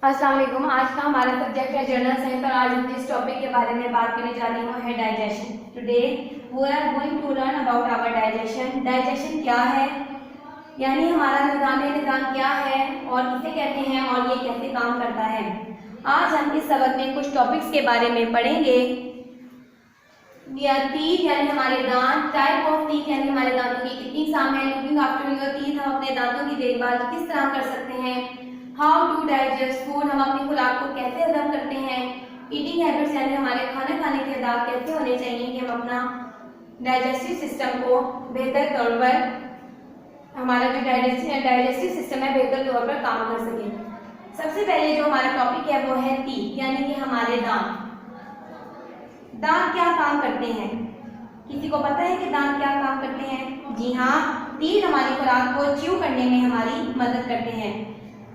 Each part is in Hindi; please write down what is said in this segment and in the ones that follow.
अस्सलाम वालेकुम। आज का हमारा सब्जेक्ट है जनरल साइंस और आज हम जिस टॉपिक के बारे में बात करने जा रही हूँ है digestion. Today we are going to learn about our digestion. Digestion क्या है, यानी हमारा निज़ाम क्या है और किसे कहते हैं और ये कैसे काम करता है। आज हम इस सबक में कुछ टॉपिक्स के बारे में पढ़ेंगे। टीथ यानी हमारे दांत, टाइप ऑफ टीथ यानी हमारे दांतों की कितनी किस्म है, लुकिंग आफ्टर योर टीथ, हम अपने दांतों की देखभाल किस तरह कर सकते हैं, हाउ टू डाइजेस्ट फूड, हम अपनी खुराक को कैसे हजम करते हैं, ईटिंग हैबिट्स यानी हमारे खाना खाने के आदत कैसे होने चाहिए कि हम अपना डाइजेस्टिव सिस्टम को बेहतर तौर पर, हमारा जो डाइजेस्टिव सिस्टम है बेहतर तौर पर काम कर सके। सबसे पहले जो हमारा टॉपिक है वो है टीथ यानी कि हमारे दांत। दांत क्या काम करते हैं, किसी को पता है कि दांत क्या काम करते हैं? जी हाँ, टीथ हमारी खुराक को च्यू करने में हमारी मदद करते हैं।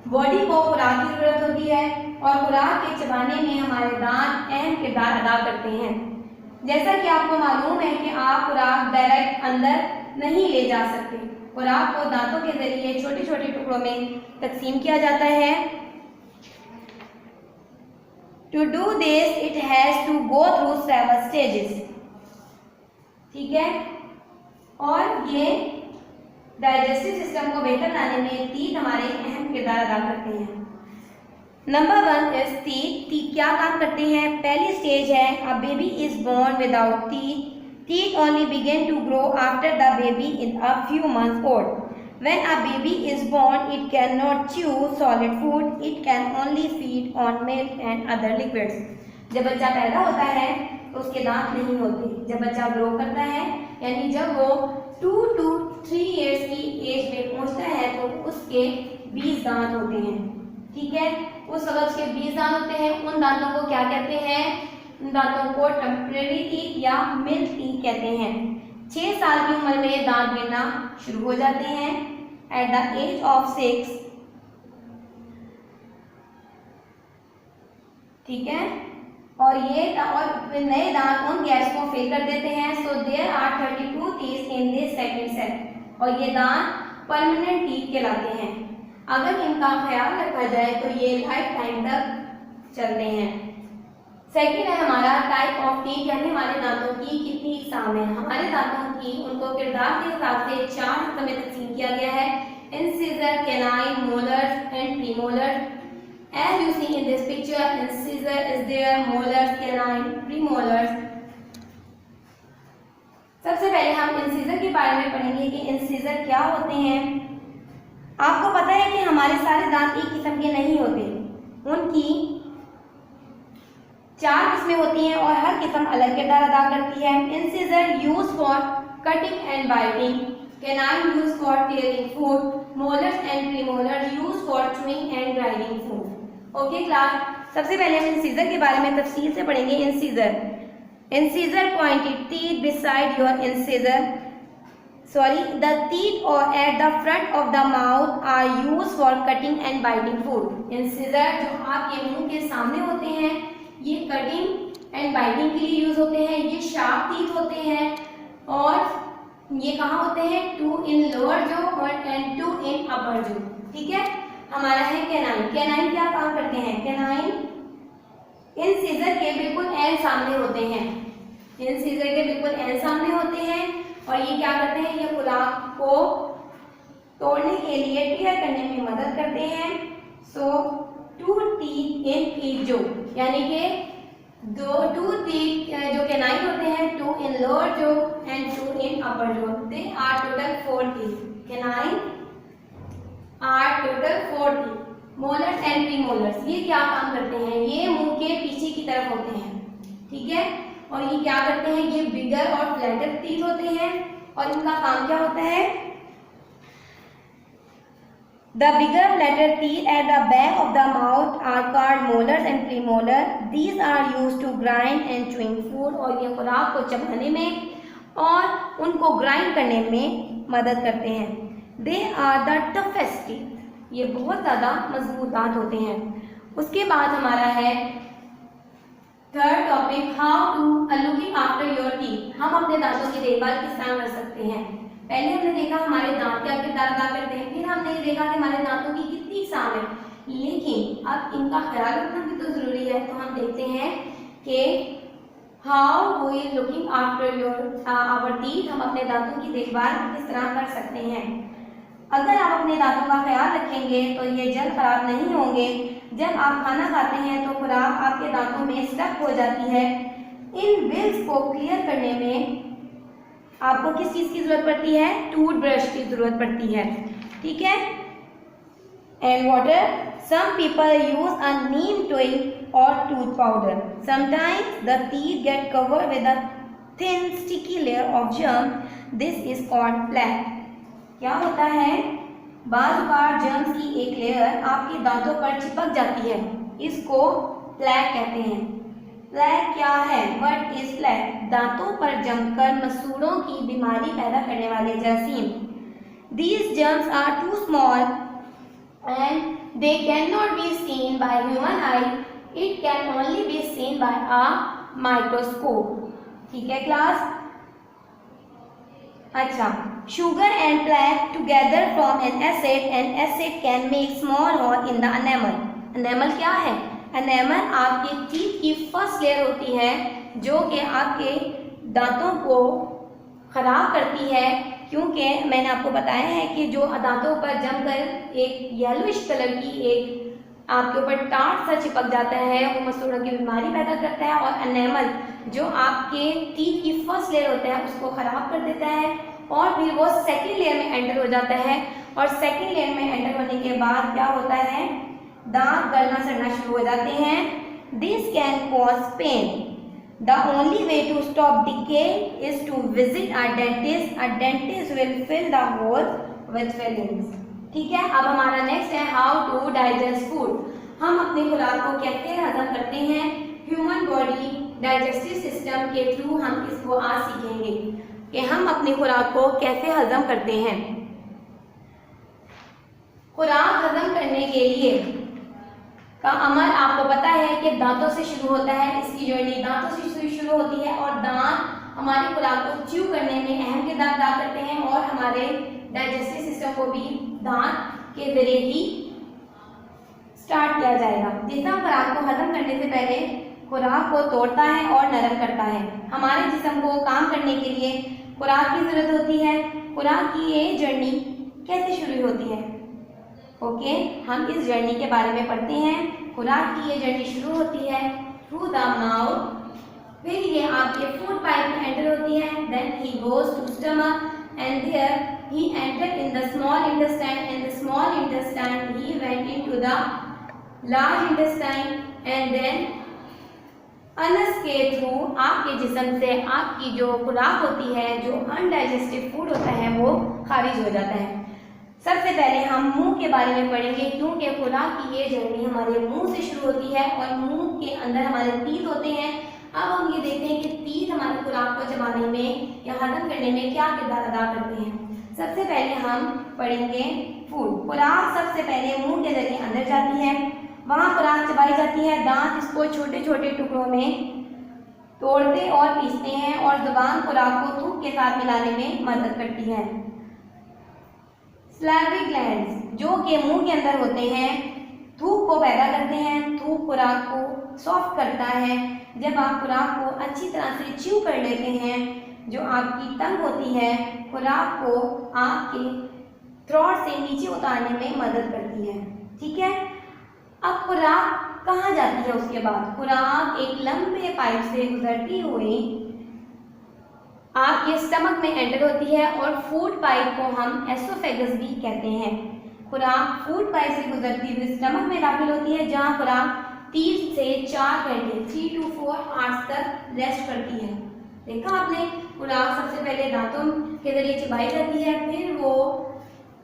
बॉडी को खुराक की जरूरत होती है और खुराक के चबाने में हमारे दांत अहम किरदार अदा करते हैं। जैसा कि आपको मालूम है कि आप खुराक डायरेक्ट अंदर नहीं ले जा सकते, खुराक को दांतों के जरिए छोटे छोटे टुकड़ों में तकसीम किया जाता है। To do this, it has to go through several stages. ठीक है, और ये डाइजेस्टिव सिस्टम को बेहतर बनाने में टीथ हमारे अहम किरदार अदा करते हैं। Number 1 is teeth. टीथ क्या काम करते हैं? पहली स्टेज है a baby is born without teeth. Teeth only begin to grow after the baby is a few months old. When a baby is born, it cannot chew solid food. It can only feed on milk and other liquids. जब बच्चा पैदा होता है तो उसके दांत नहीं होते। जब बच्चा ग्रो करता है यानी जब वो 2 to 3 years की एज में पहुंचता है तो उसके 20 दांत होते हैं। ठीक है, उस वक्त उसके 20 दांत होते हैं। उन दांतों को क्या कहते हैं? उन दांतों को टेम्परेरी टीथ या मिल्क टीथ कहते हैं। 6 साल की उम्र में दांत गिरना शुरू हो जाते हैं। एट द एज ऑफ 6, ठीक है, और नए दांत उन गैस को फिल कर देते हैं। So there are 32 teeth in this second set और ये दांत परमानेंट टीथ कहलाते हैं। अगर इनका ख्याल रखा जाए तो ये लाइफ टाइम तक चलते हैं। सेकंड है हमारा टाइप ऑफ टीथ यानी हमारे दांतों की कितनी किस्म है। हमारे दांतों की उनको किरदार के हिसाब से 4 हिस्सों में तकसीम किया गया है: incisor, canine, molars and premolars. As you see in this picture, incisor is there, molars, canine, premolars. सबसे पहले हम इंसिजर के बारे में पढ़ेंगे कि इंसिजर क्या होते हैं। आपको पता है कि हमारे सारे दांत एक किस्म के नहीं होते, उनकी 4 किस्में होती हैं और हर किस्म अलग किरदार अदा करती है। Incisor use for cutting and biting, canine use for tearing food, molars and premolars use for chewing and grinding food. Okay class, सबसे पहले हम इंसिजर के बारे में तफसील से पढ़ेंगे। Incisor pointed teeth beside your incisor, the teeth or at the front of the mouth are used for cutting and biting food. Incisor जो आपके मुंह के सामने होते हैं ये कटिंग एंड बाइटिंग के लिए यूज होते हैं। ये शार्प टीथ होते हैं और ये कहाँ होते हैं? 2 in लोअर जो और 2 in अपर जो। ठीक है, हमारा है कैनाइन। कैनाइन क्या काम करते हैं? कैनाइन इंसिजर के बिल्कुल एंड सामने होते हैं। इंसिजर के बिल्कुल एंड सामने होते हैं और ये क्या करते हैं? ये खुराक को तोड़ने के लिए टीयर करने में मदद करते हैं। सो 2 teeth in each जो, यानी कि 2 teeth जो कैनाइन होते हैं 2 in lower jaw and 2 in upper jaw. They are total 4 teeth। Canine are total 4 teeth। Molars and premolars ये क्या काम करते हैं? ये मुंह के पीछे की तरफ होते हैं। ठीक है, और ये क्या करते हैं? ये बिगर और फ्लैटर टीथ होते हैं और इनका काम क्या होता है? The bigger flatter teeth at the back of the mouth are called molars and premolar. These are used to grind and chewing food और ये खुराक को चबाने में और उनको ग्राइंड करने में मदद करते हैं। They are the toughest teeth. ये बहुत ज़्यादा मजबूत दांत होते हैं। उसके बाद हमारा है third topic, how to looking after your teeth. हम अपने दांतों की देखभाल किस तरह कर सकते हैं। पहले हमने देखा हमारे दांत क्या किरदार अदा करते हैं, फिर हमने देखा कि हमारे दांतों की कितनी किस्म है। लेकिन अब इनका ख्याल रखना भी तो ज़रूरी है। तो हम देखते हैं कि how we looking after our teeth, हम अपने दांतों की देखभाल किस तरह कर सकते हैं। अगर आप अपने दांतों का ख्याल रखेंगे तो ये जल्द खराब नहीं होंगे। जब आप खाना खाते हैं तो खुराक आपके दांतों में स्टक हो जाती है। इन बिल्स को क्लियर करने में आपको किस चीज़ की ज़रूरत पड़ती है? टूथब्रश की ज़रूरत पड़ती है, ठीक है। And water, some people use a neem twig or tooth powder. Sometimes the teeth get covered with a thin sticky layer of germ. This is called plaque. क्या होता है? बार बार जर्म्स की एक लेयर आपके दांतों पर चिपक जाती है, इसको प्लैक कहते हैं। प्लैक क्या है? What is plaque? दांतों पर जमकर मसूड़ों की बीमारी पैदा करने वाले जरासीम। These germs are too small and they cannot be seen by human eye. It can only be seen by a microscope. ठीक है क्लास? अच्छा, sugar and plaque together form an acid and acid can make small hole in the enamel. enamel क्या है? enamel आपके टीथ की फर्स्ट लेयर होती है जो कि आपके दांतों को खराब करती है, क्योंकि मैंने आपको बताया है कि जो दांतों पर जमकर एक येलोइश कलर की एक आपके ऊपर टाट सा चिपक जाता है, वो मसूड़ों की बीमारी पैदा करता है। और एनेमल जो आपके टीथ की फर्स्ट लेयर होता है उसको ख़राब कर देता है और फिर वो सेकंड लेयर में एंटर हो जाता है। और सेकंड लेयर में एंटर होने के बाद क्या होता है? दांत गलना सड़ना शुरू हो जाते हैं। This can cause pain. The only way to stop decay is to visit a dentist. A dentist will fill the hole with fillings. ठीक है। अब हमारा नेक्स्ट है हाउ टू डाइजेस्ट फूड। हम अपने खुराक को कैसे हजम करते हैं? ह्यूमन बॉडी डाइजेस्टिव सिस्टम के थ्रू हम इसको आज सीखेंगे कि हम अपनी खुराक को कैसे हजम करते हैं। खुराक हजम करने के लिए का अमल आपको पता है कि दांतों से शुरू होता है। इसकी जर्नी दांतों से शुरू होती है और दांत हमारी खुराक को च्यू करने में अहम किरदार अदा करते हैं और हमारे डाइजेस्टिव सिस्टम को भी दांत के जरिए ही स्टार्ट किया जाएगा। जिसम खुराक को हजम करने से पहले खुराक को तोड़ता है और नरम करता है। हमारे जिस्म को काम करने के लिए खुराक की जरूरत होती है। खुराक की ये जर्नी कैसे शुरू होती है? ओके, हम इस जर्नी के बारे में पढ़ते हैं। खुराक की ये जर्नी शुरू होती है थ्रू द माउथ, फिर ये आपके फूड पाइप में एंटर होती है। Then he goes to stomach and there he enter in the small intestine and the small intestine he went into the large intestine and then anus के थ्रू आपके जिस्म से आपकी जो खुराक होती है, जो अनडाइजेस्टिव फूड होता है, वो खारिज हो जाता है। सबसे पहले हम मुंह के बारे में पढ़ेंगे, क्योंकि खुराक की ये जर्नी हमारे मुंह से शुरू होती है और मुंह के अंदर हमारे तीत होते हैं। अब हम ये देखते हैं कि तीत हमारी खुराक को चबाने में या हजम करने में क्या किरदार अदा करते हैं। सबसे पहले हम पढ़ेंगे फूड। खुराक सबसे पहले मुंह के जरिए अंदर जाती है, वहाँ खुराक चबाई जाती है। दांत इसको छोटे छोटे टुकड़ों में तोड़ते और पीसते हैं और जुबान खुराक को थूक के साथ मिलाने में मदद करती है। सैलिवरी ग्लैंड्स जो कि मुंह के अंदर होते हैं, थूक को पैदा करते हैं। थूक खुराक को सॉफ्ट करता है। जब आप खुराक को अच्छी तरह से च्यू कर लेते हैं, जो आपकी टंग होती है खुराक को आपके थ्रोट से नीचे उतारने में मदद करती है। ठीक है। अब खुराक कहाँ जाती है? उसके बाद खुराक एक लंबे पाइप से गुजरती हुई आपके स्टमक में एंटर होती है और फूड पाइप को हम एसोफेगस भी कहते हैं। खुराक फूड पाइप से गुजरती हुई स्टमक में दाखिल होती है, जहाँ खुराक 3 से 4 घंटे 3 to 4 आवर्स तक रेस्ट करती है। देखा आपने, खुराक सबसे पहले दांतों के जरिए चबाई जाती है, फिर वो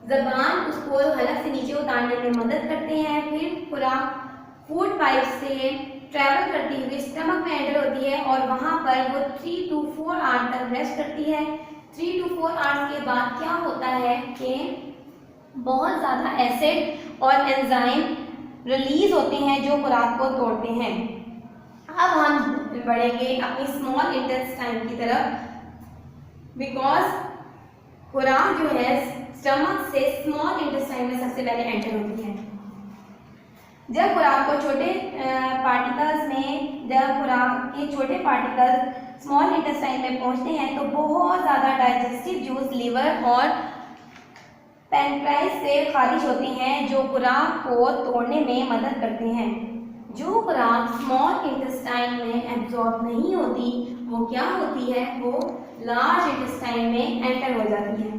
जबान उसको हलक से नीचे उतारने में मदद करते हैं, फिर खुराक फूड पाइप से ट्रैवल करती हुई स्टमक में एंटर होती है और वहाँ पर वो 3 to 4 आवर्स तक रेस्ट करती है। 3 to 4 आवर्स के बाद क्या होता है कि बहुत ज़्यादा एसिड और एंजाइम रिलीज होते हैं जो खुराक को तोड़ते हैं। अब हम बढ़ेंगे अपनी स्मॉल इंटेस्टाइन की तरफ, बिकॉज खुराक जो है स्टमक से स्मॉल इंटेस्टाइन में सबसे पहले एंटर होती है। जब खुराक को छोटे पार्टिकल्स में, जब खुराक के छोटे पार्टिकल्स स्मॉल इंटेस्टाइन में पहुंचते हैं तो बहुत ज़्यादा डाइजेस्टिव जूस लीवर और पैनक्राइस से खारिज होते हैं, जो खुराक को तोड़ने में मदद करते हैं। जो खुराक स्मॉल इंटेस्टाइन में एब्जॉर्ब नहीं होती वो क्या होती है, वो लार्ज इंटेस्टाइन में एंटर हो जाती है।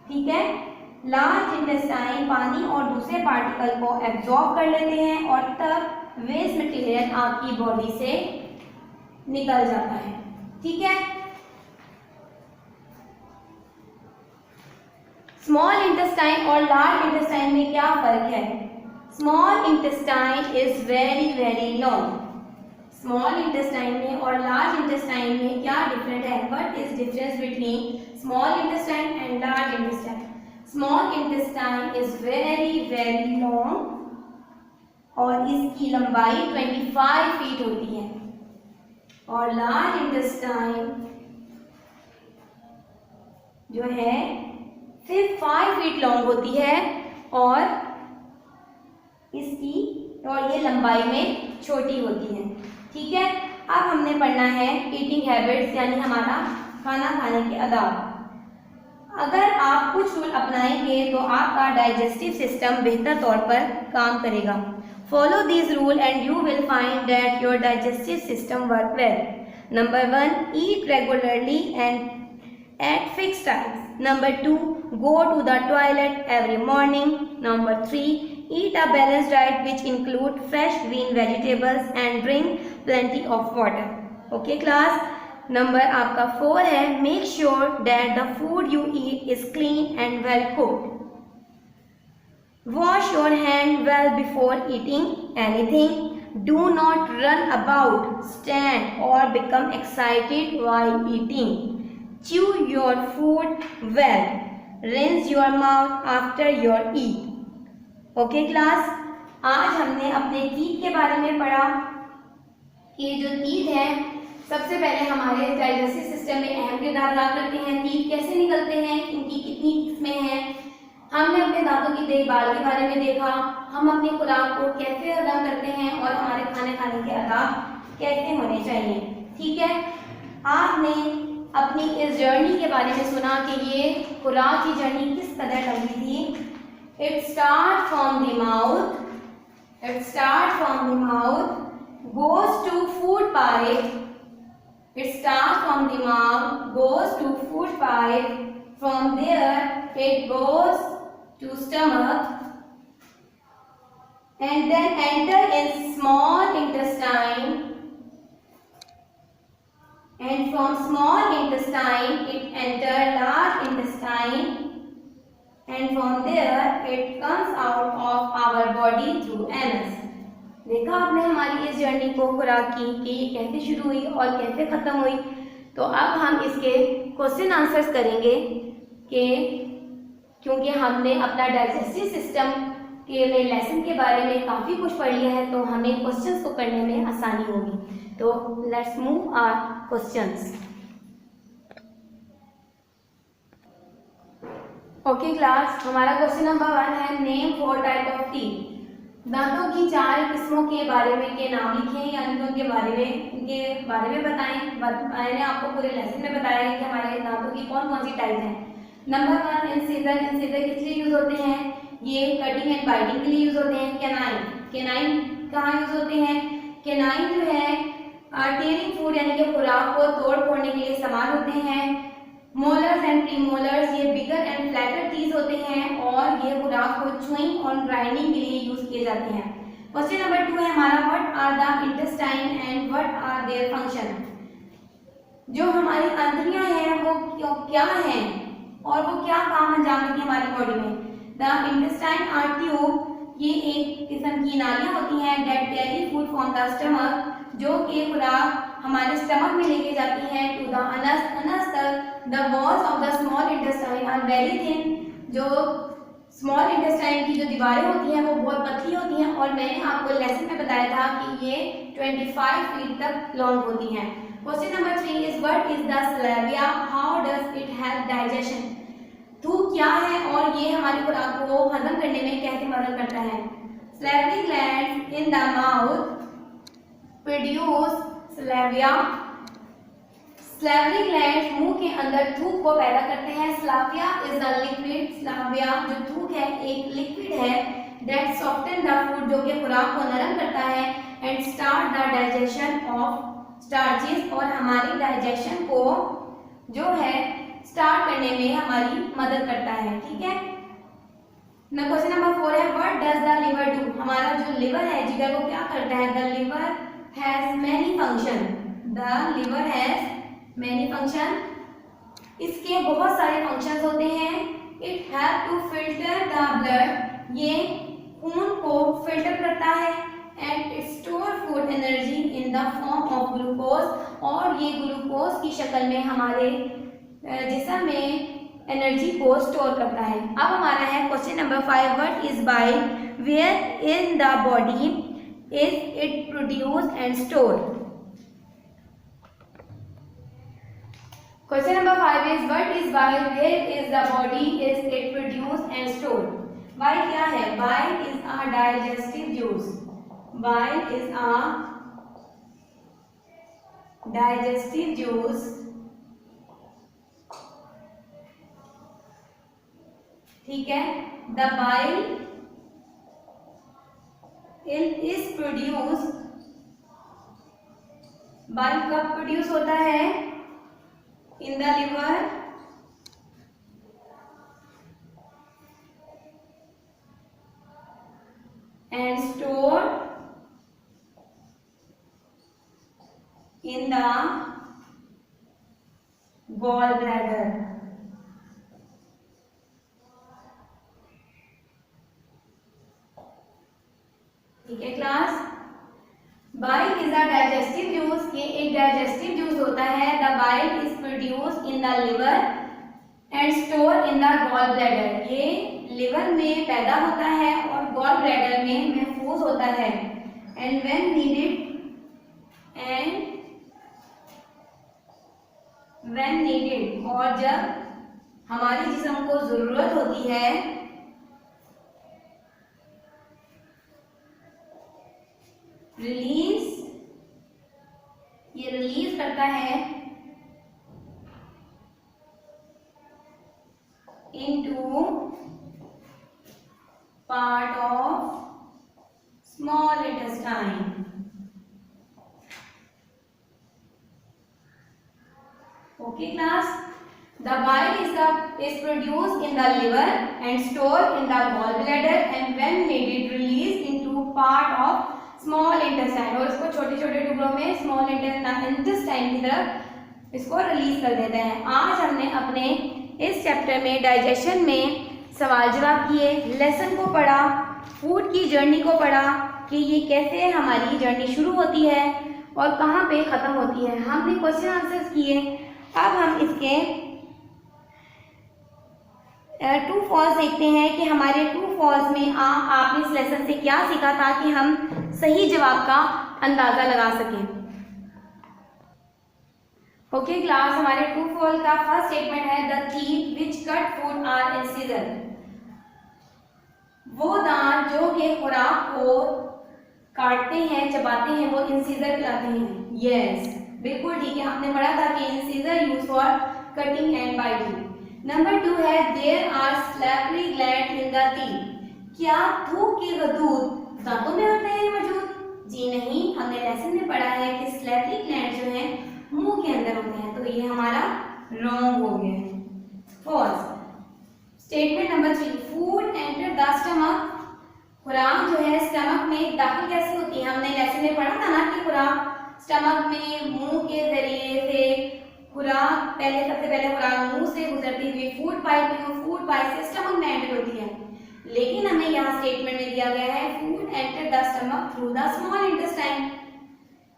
ठीक है, लार्ज इंटेस्टाइन पानी और दूसरे पार्टिकल को एब्जॉर्ब कर लेते हैं और तब वेस्ट मटेरियल आपकी बॉडी से निकल जाता है। ठीक है, स्मॉल इंटेस्टाइन और लार्ज इंटेस्टाइन में क्या फर्क है? Small intestine is very long. Small intestine में और लार्ज इंटेस्टाइन में क्या डिफरेंट है? What is difference between small intestine and large intestine? Small intestine is very long और इसकी लंबाई 25 फीट होती है और लार्ज इंटेस्टाइन जो है सिर्फ 5 फीट लॉन्ग होती है और इसकी और ये लंबाई में छोटी होती है। ठीक है, अब हमने पढ़ना है ईटिंग हैबिट्स, यानी हमारा खाना खाने के आदाब। अगर आप कुछ रूल अपनाएंगे तो आपका डाइजेस्टिव सिस्टम बेहतर तौर पर काम करेगा। Follow this rule and you will find that your digestive system work well. Number 1, eat regularly and at fixed times. Number 2, go to the toilet every morning. Number 3, eat a balanced diet which include fresh green vegetables and drink plenty of water. Okay class, number आपका 4 है, make sure that the food you eat is clean and well cooked. Wash your hand well before eating anything. Do not run about, stand or become excited while eating. Chew your food well. Rinse your mouth after your eat. Okay class, आज हमने अपने टीथ के बारे में पढ़ा कि जो टीथ है सबसे पहले हमारे डाइजेस्टिव सिस्टम में अहम किरदार अदा करते हैं। टीथ कैसे निकलते हैं, इनकी कितनी किस्में हैं, हमने अपने दांतों की देखभाल के बारे में देखा, हम अपनी खुराक को कैसे हजम करते हैं और हमारे खाने के आदाब कैसे होने चाहिए। ठीक है, आपने अपनी इस जर्नी के बारे में सुना कि ये खुराक की जर्नी किस कदर लंबी थी। It start from the mouth, goes to food pipe, it starts from the mouth, goes to food pipe, from there it goes to stomach and then enter in small intestine, and from small intestine it enter large intestine, and from there it comes out of our body through anus. देखा आपने हमारी इस जर्नी को खुराक की कि ये कैसे शुरू हुई और कैसे ख़त्म हुई। तो अब हम इसके क्वेश्चन आंसर्स करेंगे कि क्योंकि हमने अपना डाइजेस्टिव सिस्टम के लिए लेसन के बारे में काफ़ी कुछ पढ़ लिया है तो हमें क्वेश्चंस को करने में आसानी होगी। तो let's move our questions. Okay class, हमारा क्वेश्चन नंबर 1 है, नेम 4 टाइप ऑफ टीथ। दांतों की 4 किस्मों के बारे में के नाम लिखें, यानी कि उनके बारे में बताएं। मैंने आपको पूरे लेसन में बताया है कि हमारे दांतों की कौन कौन सी टाइप हैं। Number 1, incisor. इंसिजर किस लिए यूज होते हैं? ये कटिंग एंड बाइटिंग के लिए यूज होते हैं। केनाइन कहाँ यूज होते हैं? केनाइन जो है टीयरिंग फूड यानी कि खुराक को तोड़ फोड़ने के लिए इस्तेमाल होते हैं। मोलर्स एंड प्रीमोलर्स ये बिगर एंड फ्लैटर टीथ होते हैं और ये खुराक को च्यूइंग और ग्राइंडिंग के लिए यूज किए जाते हैं। क्वेश्चन नंबर 2 है हमारा, what are the intestine and what are their function. जो हमारी अंतड़ियां हैं वो क्या हैं और वो क्या काम अंजाम देती है हमारी बॉडी में। द इंटेस्टाइन आर ट्यूब, ये एक किस्म की नालियां होती हैं that carry food from the stomach, जो कि खुराक हमारे स्टमक में लेके जाती हैं टू द अनस तक। The walls of the small intestine are very thin, जो स्मॉल इंटेस्टाइन की जो दीवारें होती हैं वो बहुत पतली होती हैं और मैंने आपको लेसन में बताया था कि ये 25 फीट तक लॉन्ग होती हैं। Question number 3 is what is the saliva, how does it help digestion. थूक क्या है और ये हमारी खुराक को हजम करने में कैसे मदद करता है। salivary glands in the mouth produce saliva. salivary glands मुंह के अंदर थूक को पैदा करते हैं. saliva is the liquid. saliva जो थूक है एक लिक्विड है that soften the food जो कि खुराक को नरम करता है and start the digestion of starches और हमारी डाइजेशन को जो है स्टार्ट करने में हमारी मदद करता है. ठीक है. ना क्वेश्चन नंबर 4 है what does the liver do. हमारा जो लिवर है जिगर वो क्या करता है. The liver has many function. The liver has many function. इसके बहुत सारे फंक्शंस होते हैं. It have to filter the blood. ये खून को फिल्टर करता है and it store food energy in the form of glucose. और ये ग्लूकोज की शक्ल में हमारे जिस्म में एनर्जी को स्टोर करता है. अब हमारा है question number 5 what is bile. Where in the body is it produce and store. Question number 5 is what is bile. Where is the body is it produce and store. Bile क्या है. Bile is a digestive juice. Bile is a digestive juice. ठीक है. The bile is produce. Bile कब प्रोड्यूस होता है. In the liver and store in the gall bladder. ठीक है class. Bile is a digestive juice. ये एक डाइजेस्टिव जूस होता है. The bile is produce in the liver and store in the gall bladder. ये लिवर में पैदा होता है और गॉल ब्लैडर में महफूज होता है. एंड व्हेन नीडेड और जब हमारे जिस्म को जरूरत होती है रिलीज. ये रिलीज करता है into part of small intestine. Okay class. The bile is produced in the liver and stored in the gallbladder and when needed released into part of small intestine. और इसको छोटे छोटे टुकड़ों में स्मॉल इंटेस्टाइन की तरफ इसको रिलीज कर देते हैं. आज हमने अपने इस चैप्टर में डाइजेशन में सवाल जवाब किए, लेसन को पढ़ा, फूड की जर्नी को पढ़ा कि ये कैसे हमारी जर्नी शुरू होती है और कहाँ पे ख़त्म होती है. हमने क्वेश्चन आंसर्स किए. अब हम इसके ट्रू फॉल्स देखते हैं कि हमारे ट्रू फॉल्स में आपने इस लेसन से क्या सीखा था कि हम सही जवाब का अंदाज़ा लगा सकें. Okay class. हमारे ट्रू फॉल्स का फर्स्ट स्टेटमेंट है the teeth which cut food are incisor. वो दांत जो कि खुराक को काटते हैं चबाते हैं वो इंसिजर कहलाते हैं. यस बिल्कुल ठीक है. आपने पढ़ा था कि incisor use for cutting and biting. Number 2 है there are salivary gland in the teeth. क्या थूक के गदूद दांतों में होते हैं मौजूद. जी नहीं. हमने लेसन में पढ़ा है कि स्लैवरी ग्लैंड जो है मुंह के अंदर होते हैं. तो ये हमारा रॉन्ग हो गया है. False. Statement number 3 food enter the stomach. खुराक जो है स्टमक में दाखिल कैसे होती है. हमने लेसन में पढ़ा था ना कि खुराक स्टमक में मुंह के जरिए से खुराक सबसे पहले खुराक मुंह से गुजरती हुई फूड पाइप में और फूड पाइप से स्टमक में एंटर होती है. लेकिन हमें यहाँ स्टेटमेंट में दिया गया है food enter the stomach through the small intestine.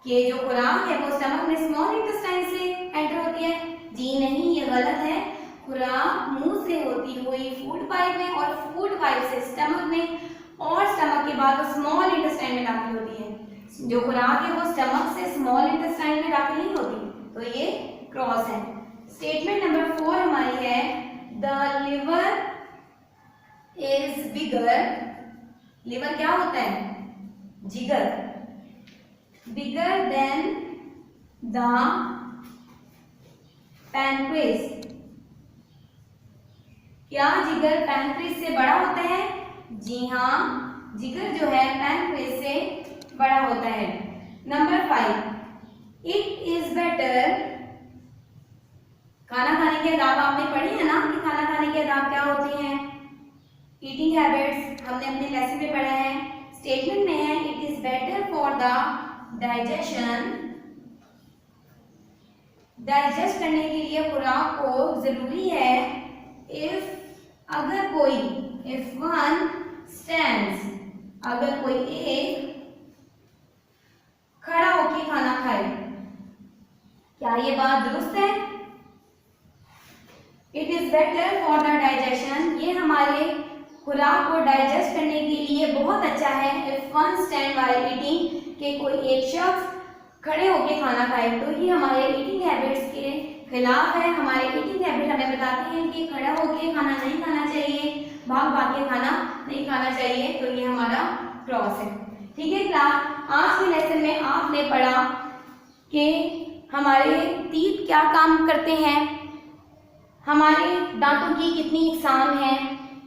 कि जो खुराक है वो स्टमक में स्मॉल इंटेस्टाइन से एंटर होती है. जी नहीं, ये गलत है. खुराक मुंह से होती हुई फूड पाइप में और फूड पाइप से स्टमक में और स्टमक के बाद वो स्मॉल इंटेस्टाइन में दाखिल होती है. जो खुराक है वो स्टमक से स्मॉल इंटेस्टाइन में दाखिल नहीं होती. तो ये क्रॉस है. स्टेटमेंट नंबर 4 हमारी है the liver is bigger. Liver क्या होता है? जिगर। Bigger than the pancreas. क्या जिगर पैनक्रेस से बड़ा होता है? जी हाँ, जिगर जो है पैनक्रेस से बड़ा होता है। Number 5, it is better. खाना खाने के आदाब आपने पढ़ी है ना कि खाना खाने के आदाब क्या होते हैं? ईटिंग हैबिट्स हमने अपने लेसन में पढ़ा है। स्टेटमेंट में है it is better for the digestion. Digest करने के लिए खुराक को जरूरी है। इफ अगर कोई, इफ वन स्टैंड्स, अगर कोई एक खड़ा होके खाना खाए। क्या ये बात दुरुस्त है? It is better for the digestion, ये हमारे खुराक को डाइजेस्ट करने के लिए बहुत अच्छा है। If one stand while eating, कि कोई एक शख्स खड़े होके खाना खाए, तो ये हमारे ईटिंग हैबिट्स के खिलाफ है। हमारे ईटिंग हैबिट हमें बताते हैं कि खड़ा होके खाना नहीं खाना चाहिए, भाग भाग के खाना नहीं खाना चाहिए। तो ये हमारा क्रॉस है। ठीक है क्लास, आज के लेसन में आपने पढ़ा कि हमारे तीत क्या काम करते हैं, हमारे दांतों की कितनी इकसाम है।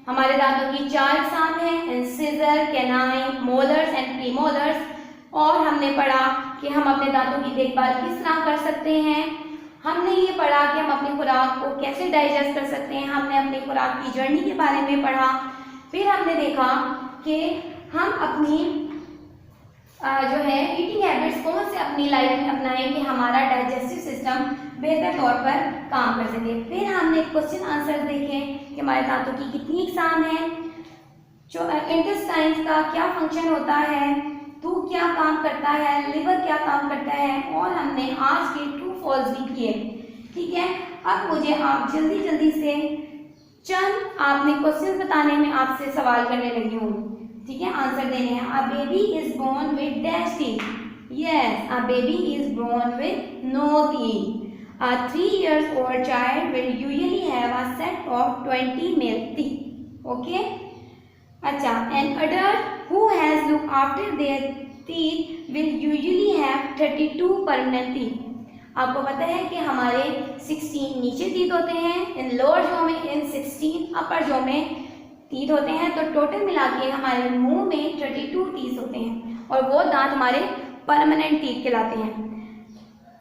हमारे दांतों की 4 इकसाम है, incisor, canine, molars and premolars. और हमने पढ़ा कि हम अपने दांतों की देखभाल किस तरह कर सकते हैं। हमने ये पढ़ा कि हम अपनी खुराक को कैसे डाइजेस्ट कर सकते हैं। हमने अपनी खुराक की जर्नी के बारे में पढ़ा। फिर हमने देखा कि हम अपनी जो है ईटिंग हैबिट्स कौन से अपनी लाइफ में अपनाएं कि हमारा डाइजेस्टिव सिस्टम बेहतर तौर पर काम कर सके। फिर हमने क्वेश्चन आंसर देखे कि हमारे दांतों की कितनी इकसाम है, जो इंटेस्टाइन्स का क्या फंक्शन होता है, थूक क्या काम करता है, लिवर क्या काम करता है, और हमने आज के ट्रू फॉल्स भी किए। ठीक है, अब मुझे आप जल्दी जल्दी से चंद आपने क्वेश्चन बताने में आपसे सवाल करने लगी हूँ। ठीक है, आंसर देने हैं। A baby is born with dash teeth. Yes, a baby is born with no teeth. A 3 years old child will usually have a set of 20 male teeth. Okay? अच्छा, an adult who has looked after their teeth will usually have 32 permanent teeth. आपको पता है कि हमारे 16 नीचे टीथ होते हैं इन लोअर जॉ में, इन 16 अपर जॉ में टीथ होते हैं। तो टोटल मिला के हमारे मुंह में 32 टीथ होते हैं और वो दांत हमारे परमानेंट टीथ कहलाते हैं।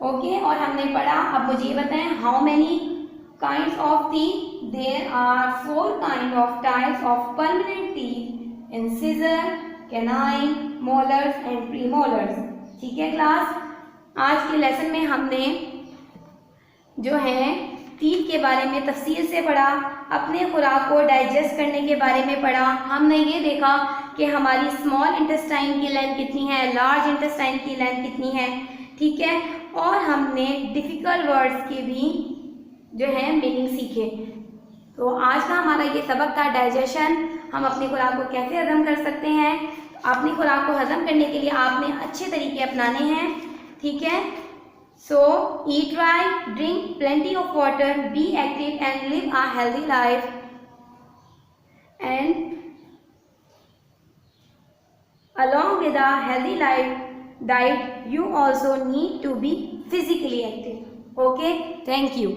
ओके, और हमने पढ़ा, अब मुझे बताएं how many kinds of teeth? There are 4 kind of types of permanent teeth, incisor, canine, molars and premolars. ठीक है क्लास, आज के लेसन में हमने जो है टीथ के बारे में तफसील से पढ़ा, अपने खुराक को डाइजेस्ट करने के बारे में पढ़ा। हमने ये देखा कि हमारी स्मॉल इंटेस्टाइन की लेंथ कितनी है, लार्ज इंटेस्टाइन की लेंथ कितनी है। ठीक है, और हमने डिफ़िकल्ट वर्ड्स के भी जो है मीनिंग सीखे। तो आज का हमारा ये सबक था डाइजेशन, हम अपनी खुराक को कैसे हजम कर सकते हैं। अपनी खुराक को हजम करने के लिए आपने अच्छे तरीके अपनाने हैं। ठीक है, so eat right, drink plenty of water, be active and live a healthy life. And along with a healthy diet, you also need to be physically active. Okay, thank you.